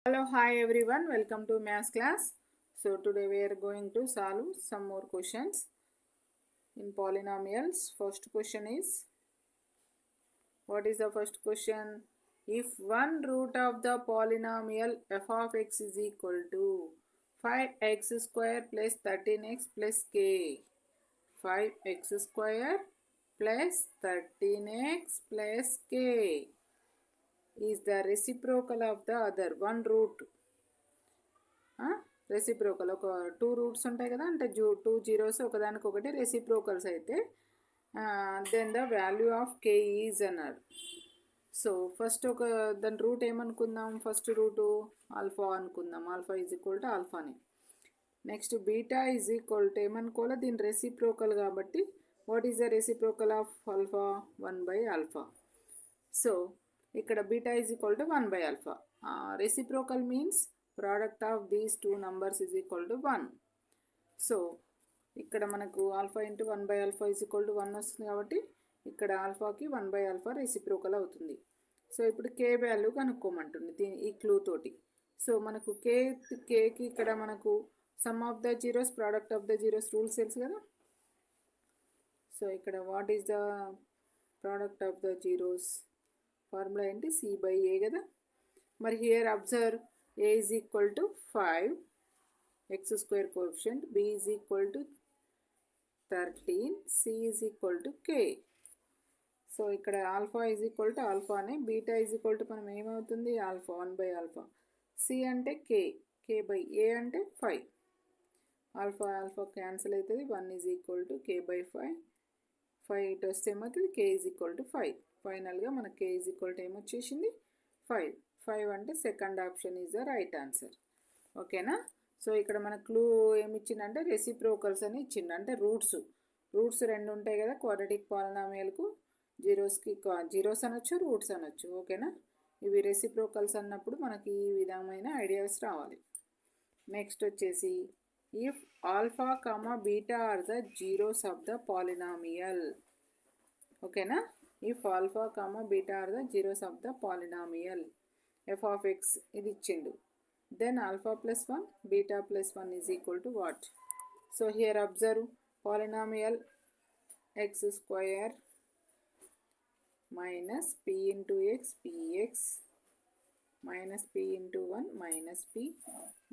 Hello, hi everyone, welcome to maths class. So today we are going to solve some more questions in polynomials. First question is, what is the first question? If one root of the polynomial f of x is equal to 5x square plus 13x plus k, 5x square plus 13x plus k is the reciprocal of the other one root. Reciprocal ఒక 2 roots ఉంటాయి కదా, అంటే 2 zeros ఒకదానికొకటి reciprocals అయితే then the value of K is అన్నాడు. So first ఒక దాని root ఏమనుకుందాం, ఫస్ట్ రూటు ఆల్ఫా అనుకుందాం. ఆల్ఫా ఈజ్ ఈక్వల్ టు ఆల్ఫాని. Next beta is equal to ఏమనుకోవాలి, దీని రెసిప్రోకల్ కాబట్టి what is the reciprocal of alpha? 1/ఆల్ఫా. సో ఇక్కడ బీటా ఈజ్ ఈక్వల్ టు 1/ఆల్ఫా. Reciprocal means product of these two numbers is equal to 1. So ఇక్కడ మనకు alpha into 1/ఆల్ఫా ఈజ్ ఈక్వల్ టు 1 వస్తుంది కాబట్టి ఇక్కడ ఆల్ఫాకి 1/ఆల్ఫా రెసిప్రోకల్ అవుతుంది. సో ఇప్పుడు కే వాల్యూ కనుక్కోమంటుంది ఈ క్లూ తోటి. సో మనకు కేకి ఇక్కడ మనకు some of the zeros, product of the zeros rules తెలుసు కదా. సో ఇక్కడ what is the product of the zeros formula ఏంటి? C/A కదా. మరి here observe, a is equal to 5 x square coefficient, b is equal to 13, c is equal to k. So ఇక్కడ alpha is equal to ఆల్ఫానే, beta is equal to మనం ఏమవుతుంది alpha 1/ఆల్ఫా, C అంటే k/a అంటే 5. Alpha alpha cancel అవుతుంది, 1 is equal to k/5. 5 ఇటు వస్తే ఏమవుతుంది, k ఈజ్ ఈక్వల్ టు 5. ఫైనల్గా మనకు k ఈజ్ ఈక్వల్ టు ఏమొచ్చేసింది 5. 5 అంటే second option is the right answer. ఓకేనా. సో ఇక్కడ మన క్లూ ఏమి ఇచ్చిందంటే రెసిప్రోకల్స్ అని ఇచ్చిండు, అంటే రూట్స్ 2 ఉంటాయి కదా క్వాడ్రాటిక్ పాలినామియల్కు. జీరోస్కి జీరోస్ అనొచ్చు, రూట్స్ అనొచ్చు. ఓకేనా. ఇవి రెసిప్రోకల్స్ అన్నప్పుడు మనకి ఈ విధమైన ఐడియాస్ రావాలి. నెక్స్ట్ వచ్చేసి, if alpha comma beta are the zeros of the polynomial. ఓకేనా. If alpha comma beta are the zeros of the polynomial f of x ఇది ఇచ్చిండు, then alpha plus 1 beta plus 1 is equal to what? So here observe, polynomial x square minus p into x px minus p into 1 minus p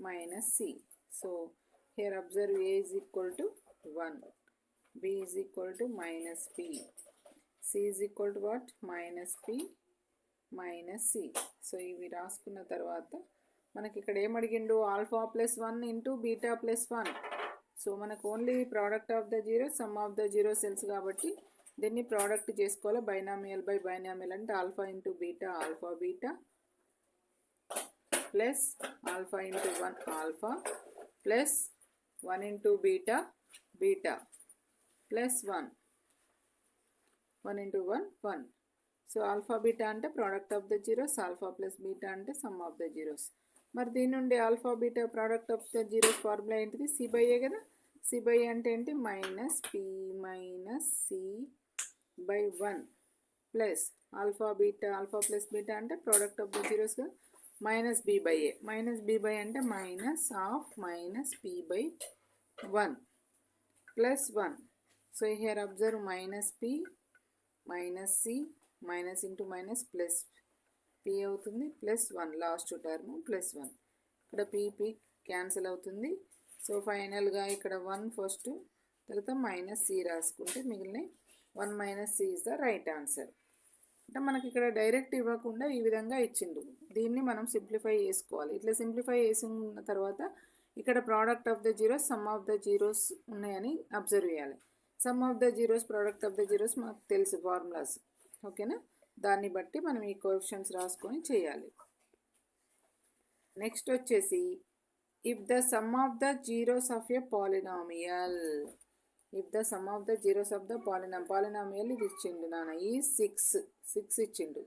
minus c. So here observe, a is equal to 1, b is equal to minus p, c is equal to what? Minus p minus C. So ఇవి రాసుకున్న తర్వాత మనకి ఇక్కడ ఏమడిగిండు, alpha plus 1 into beta plus 1. So మనకు only product of the zero, sum of the zero cells కాబట్టి దీన్ని product చేసుకోవాలి. బైనామియల్ బై బైనామియల్ అంటే alpha into beta alpha beta plus alpha into 1 alpha plus 1 into beta beta plus 1 into 1. So alpha beta అంటే product of the zeros, alpha plus beta అంటే some of the zeros. మరి దీని నుండి alpha beta product of the zeros formula ఏంటిది? C/A కదా. C/A అంటే ఏంటి? Minus p minus c/1 plus alpha beta, alpha plus beta అంటే ప్రోడక్ట్ ఆఫ్ ద జీరోస్ కదా, మైనస్ b/A. మైనస్ b/A అంటే minus of minus p/1 plus 1. So here observe, minus p minus c minus into minus plus p అవుతుంది plus 1, last term plus 1. ఇక్కడ p cancel అవుతుంది. So ఫైనల్గా ఇక్కడ 1 first, తర్వాత minus c రాసుకుంటే మిగిలిన 1 minus c is the right answer. అంటే మనకి ఇక్కడ డైరెక్ట్ ఇవ్వకుండా ఈ విధంగా ఇచ్చిండు, దీన్ని మనం సింప్లిఫై చేసుకోవాలి. ఇట్లా సింప్లిఫై చేసిన తర్వాత ఇక్కడ product of the zeros, some of the zeros ఉన్నాయని అబ్జర్వ్ చేయాలి. Some of the zeros, product of the zeros మనకు తెలుసు ఫార్ములాస్. ఓకేనా. దాన్ని బట్టి మనం ఈ కోఎఫిషియంట్స్ రాసుకొని చేయాలి. నెక్స్ట్ వచ్చేసి, if the sum of the zeros of a polynomial, if the sum of the zeros of the polynomial ఇది ఇచ్చిండు నాన్న, ఈ 6 ఇచ్చిండు,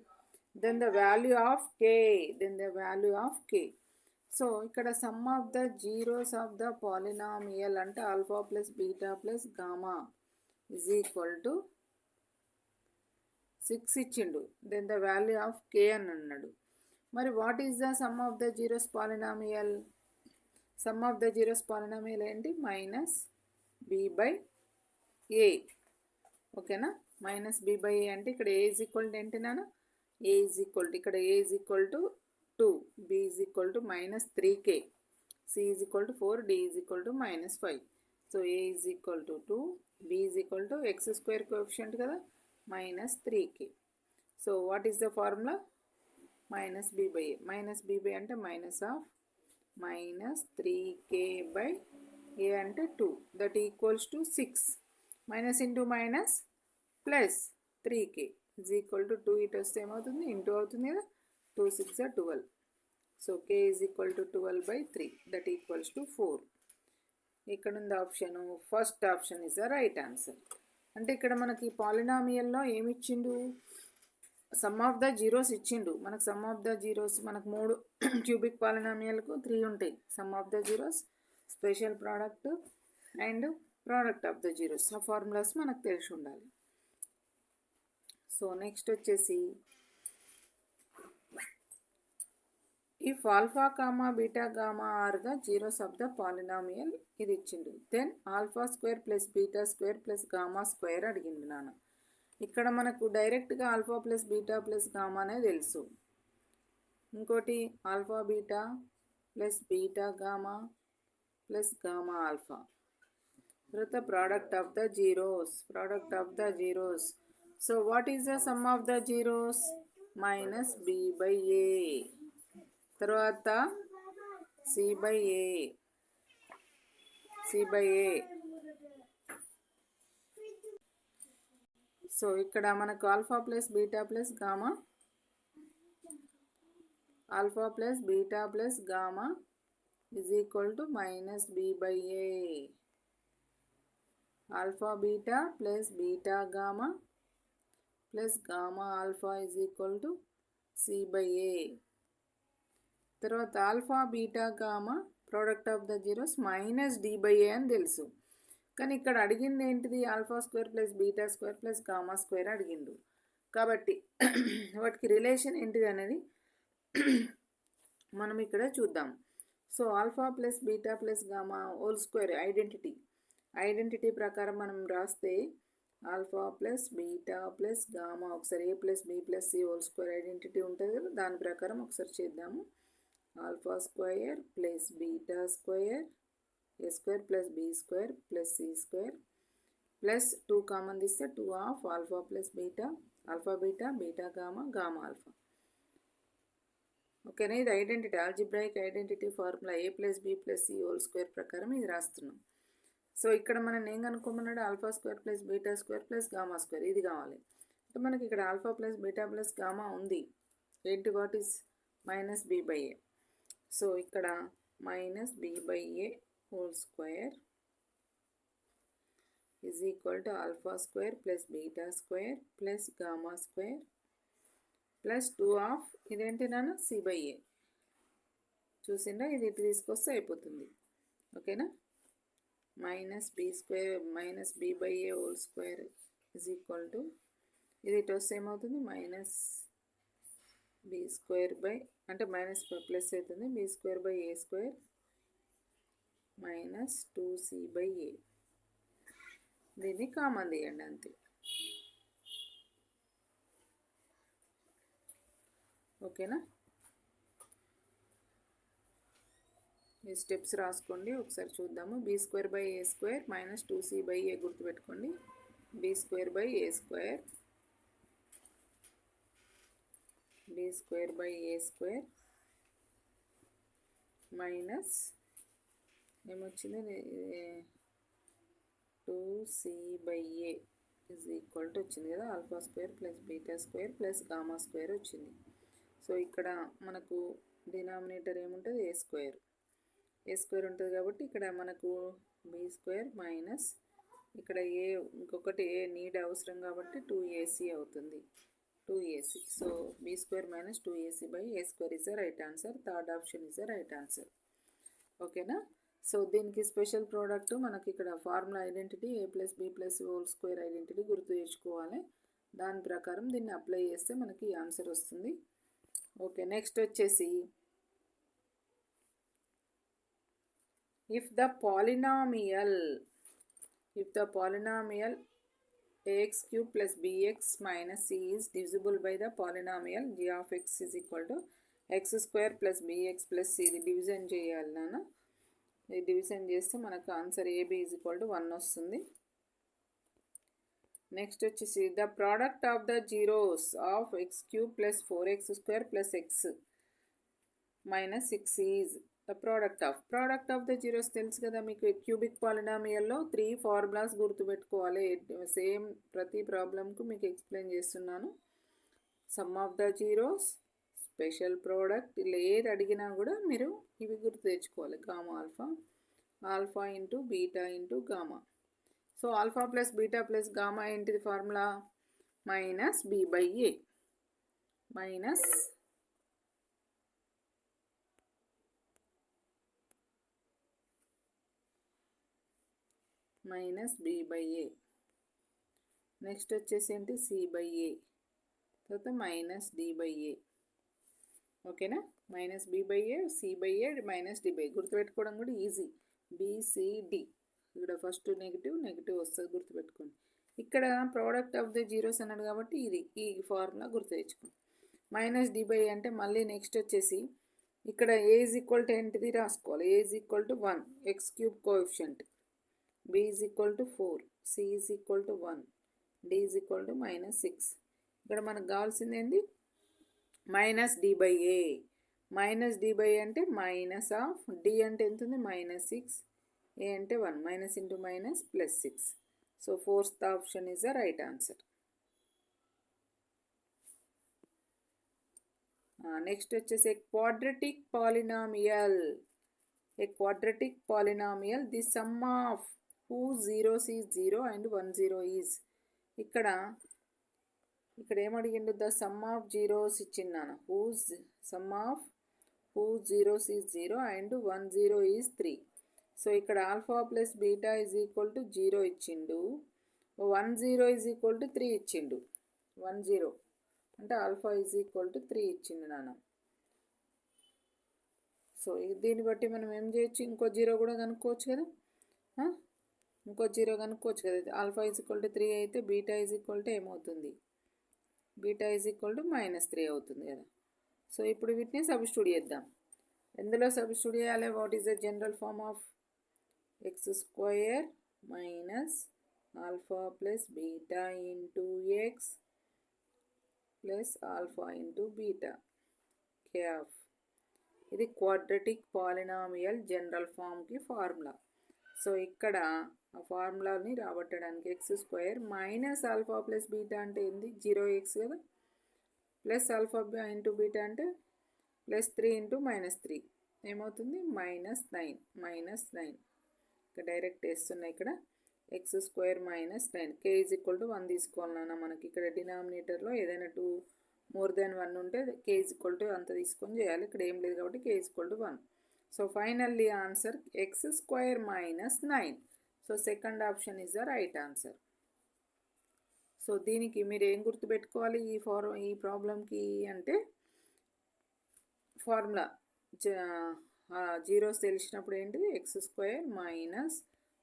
then the value of K. So ఇక్కడ sum of the zeros of the polynomial అంటే alpha plus beta plus gamma is equal to 6 ఇచ్చిండు, then the value of K అని అన్నాడు. మరి what is the sum of the zeros polynomial? Some of the zeros polynomial ఏంటి? Minus B by ఏ. ఓకేనా? Minus B by A అంటే ఇక్కడ A is equal to ఏంటి నాన్న? ఏ ఈజ్ ఈక్వల్ టు ఇక్కడ A is equal to 2, B is equal to minus 3k, C is equal to 4, D is equal to minus 5. So A is equal to 2, B is equal to X square coefficient కదా, minus 3k. So what is the formula? Minus B by A. Minus B by అంటే minus of minus 3k by A అంటే 2, that equals to 6. Minus into minus plus 3k is equal to 2. ఇటు వస్తే ఏమవుతుంది? Into అవుతుంది కదా, 2 6 are 12. So k is equal to 12/3, that equals to 4. ఇక్కడ ఉంది option, first option is the right answer. అంటే ఇక్కడ మనకి పాలినామియల్లో ఏమి ఇచ్చిండు? సమ్ ఆఫ్ ద జీరోస్ ఇచ్చిండు మనకు. సమ్ ఆఫ్ ద జీరోస్ మనకు 3 క్యూబిక్ పాలినామియల్కు 3 ఉంటాయి. Sum of the zeros, special product and product of the zeros. ఆ ఫార్ములాస్ మనకు తెలిసి ఉండాలి. సో నెక్స్ట్ వచ్చేసి if alpha comma beta gamma are the zeros of the polynomial, ఇది ఇచ్చిండు. Then alpha square plus beta square plus gamma square అడిగిండు నాన్న. ఇక్కడ మనకు డైరెక్ట్గా alpha plus beta plus gamma అనే తెలుసు. ఇంకోటి alpha beta plus beta gamma plus gamma alpha. తర్వాత product of the zeros, product of the zeros. So what is the sum of the zeros? Minus B by ఏ. తర్వాత C by A, C by A. So ఇక్కడ మనకు alpha plus beta plus gamma, alpha plus beta plus gamma is equal to minus B by A. Alpha beta plus beta gamma plus gamma alpha is equal to C by ఏ. తర్వాత alpha beta gamma product of the zeros minus D by ఏ అని తెలుసు. కానీ ఇక్కడ అడిగింది ఏంటిది? Alpha square plus beta square plus gamma square అడిగిండు. కాబట్టి వాటికి రిలేషన్ ఏంటిది అనేది మనం ఇక్కడ చూద్దాం. So alpha plus beta plus gamma whole square identity ప్రకారం మనం రాస్తే alpha plus beta plus gamma, ఒకసారి A plus B plus C whole square identity ఉంటుంది కదా, దాని ప్రకారం ఒకసారి చేద్దాము. Alpha square plus beta square A square plus B square plus C square plus 2 common తీస్తే 2 of alpha plus beta, alpha beta beta gamma gamma alpha. ఓకేనా? ఇది identity, algebraic identity formula A plus B plus C whole square ప్రకారం ఇది రాస్తున్నాం. So ఇక్కడ మనం ఏం కనుక్కోమన్నాడు? Alpha square plus beta square plus gamma square, ఇది కావాలి. అంటే మనకి ఇక్కడ alpha plus beta plus gamma ఉంది. ఏంటి? What is minus B by A. So ఇక్కడ minus B by A whole square is equal to alpha square plus beta square plus gamma square plus 2 of ఇదేంటి నాన్న? C by a. చూసిందా? ఇది ఇటు తీసుకొస్తే అయిపోతుంది. ఓకేనా? Minus b square minus B by A whole square is equal to, ఇది ఇటు వస్తే ఏమవుతుంది? మైనస్ బి స్క్వేర్ బై అంటే మైనస్ ప్లస్ అవుతుంది, b square by a square minus 2c by a. దీన్ని కామన్ తీయండి అంతే. ఓకేనా? ఈ స్టెప్స్ రాసుకోండి, ఒకసారి చూద్దాము. B square by a square minus 2c by a గుర్తుపెట్టుకోండి. B square by a square, b square by a square minus ఏమొచ్చింది? 2c by a is equal to వచ్చింది కదా, alpha square plus beta square plus gamma square వచ్చింది. So ఇక్కడ మనకు denominator ఏముంటుంది? ఏ square. A square ఉంటుంది కాబట్టి ఇక్కడ మనకు బి స్క్వేర్ మైనస్ ఇక్కడ ఏ ఇంకొకటి ఏ నీడ్ అవసరం కాబట్టి 2ac అవుతుంది, 2ac. So b square minus 2ac by a square is the right answer. Third option is the right answer. ఓకేనా? సో దీనికి స్పెషల్ ప్రోడక్ట్ మనకి ఇక్కడ formula identity a plus B plus whole square identity గుర్తు తెచ్చుకోవాలి. దాని ప్రకారం దీన్ని apply చేస్తే మనకి ఆన్సర్ వస్తుంది. ఓకే, నెక్స్ట్ వచ్చేసి if the polynomial ax cube plus bx minus c is divisible by the polynomial g of x is equal to x square plus bx plus c. ఇది డివిజన్ చేయాలి నాన్న. ఇది division చేస్తే మనకు answer ab is equal to 1 వస్తుంది. Next వచ్చేసి the product of the zeros of X cube plus 4x square plus X minus 6 is the product of the zeros తెలుసు కదా మీకు. క్యూబిక్ పాలినామియల్లో 3 ఫార్ములాస్ గుర్తుపెట్టుకోవాలి. సేమ్ ప్రతి ప్రాబ్లంకు మీకు ఎక్స్ప్లెయిన్ చేస్తున్నాను. Some of the zeros, special product, ఇలా ఏది అడిగినా కూడా మీరు ఇవి గుర్తు తెచ్చుకోవాలి. Gamma alpha into beta into gamma. So alpha plus beta plus gamma ఏంటిది formula? Minus B by A. Minus B by a. Next వచ్చేసి ఏంటి? సి బై ఏ. తర్వాత మైనస్ డి బై ఏ. ఓకేనా? Minus B by A, C by A, minus D by a. గుర్తుపెట్టుకోవడం కూడా easy. BCD. ఇక్కడ first negative వస్తుంది, గుర్తుపెట్టుకోండి. ఇక్కడ ప్రోడక్ట్ ఆఫ్ ద జీరోస్ అన్నాడు కాబట్టి ఈ ఫార్ములా గుర్తు తెచ్చుకోండి. మైనస్ డి బై అంటే మళ్ళీ నెక్స్ట్ వచ్చేసి ఇక్కడ ఏ ఈజ్ ఈక్వల్ టు ఏంటిది రాసుకోవాలి. A is equal to 1 x cube coefficient, b is equal to 4, c is equal to 1, d is equal to -6. ఇక్కడ మనకు కావాల్సింది ఏంటి? Minus D by A. Minus D by అంటే minus of d అంటే ఎంత ఉంది? -6, ఏ అంటే 1, minus into minus plus 6. So fourth option is the right answer. Next వచ్చేసి quadratic polynomial. A quadratic polynomial the some of whose zeros is 0 and 1 0 is. ఇక్కడ ఏమడిగిండు? The sum of zeros ఇచ్చిందాను. Sum of whose zeros is 0 and 1 0 is 3. So ఇక్కడ alpha plus beta is equal to 0 ఇచ్చిండు, 1 0 is equal to 3 ఇచ్చిండు. 1 0 అంటే alpha is equal to 3 ఇచ్చిండు నాన్న. So దీన్ని బట్టి మనం ఏం చేయొచ్చు? ఇంకో 0 కూడా కనుక్కోవచ్చు కదా. ఇంకో 0 కనుక్కోవచ్చు కదా. ఆల్ఫా ఈజ్ ఈక్వల్ టు 3 అయితే బీటా ఈజ్ ఈక్వల్ టు ఏమవుతుంది? బీటా ఈజ్ ఈక్వల్ టు -3 అవుతుంది కదా. సో ఇప్పుడు వీటిని సబ్స్టిట్యూట్ చేద్దాం. ఎందులో సబ్స్టిట్యూట్ చేయాలి? What is the general form of x square minus alpha plus beta into x plus alpha into beta కేఎఫ్. ఇది క్వాడ్రటిక్ పాలినామియల్ జనరల్ ఫామ్కి ఫార్ములా. సో ఇక్కడ ఆ ఫార్ములాని రాబట్టడానికి x square minus alpha plus beta అంటే ఏంది? 0x కదా, ప్లస్ ఆల్ఫా ఇంటూ బీటా అంటే +3 ఇంటూ -3 ఏమవుతుంది? -9. ఇక్కడ డైరెక్ట్ వేస్తున్నాయి. ఇక్కడ X square -9. k is equal to 1 తీసుకోవాలన్నా మనకి. ఇక్కడ డినామినేటర్లో ఏదైనా 2 మోర్ దెన్ 1 ఉంటే k ఈజ్ ఈక్వల్ టు అంత తీసుకొని చేయాలి. ఇక్కడ ఏం లేదు కాబట్టి k is equal to 1. So finally answer X square -9. So second option is the right answer. So దీనికి మీరు ఏం గుర్తుపెట్టుకోవాలి ఈ ప్రాబ్లంకి అంటే ఫార్ములా జీరోస్ తెలిసినప్పుడు ఏంటిది? X square minus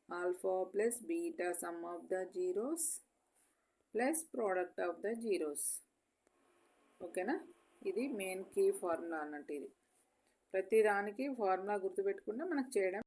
alpha plus beta some of the zeros plus product of the zeros. ఓకేనా? ఇది మెయిన్ కీ ఫార్ములా అన్నట్టు. ఇది ప్రతి దానికి ఫార్ములా గుర్తుపెట్టుకుంటే మనకు చేయడం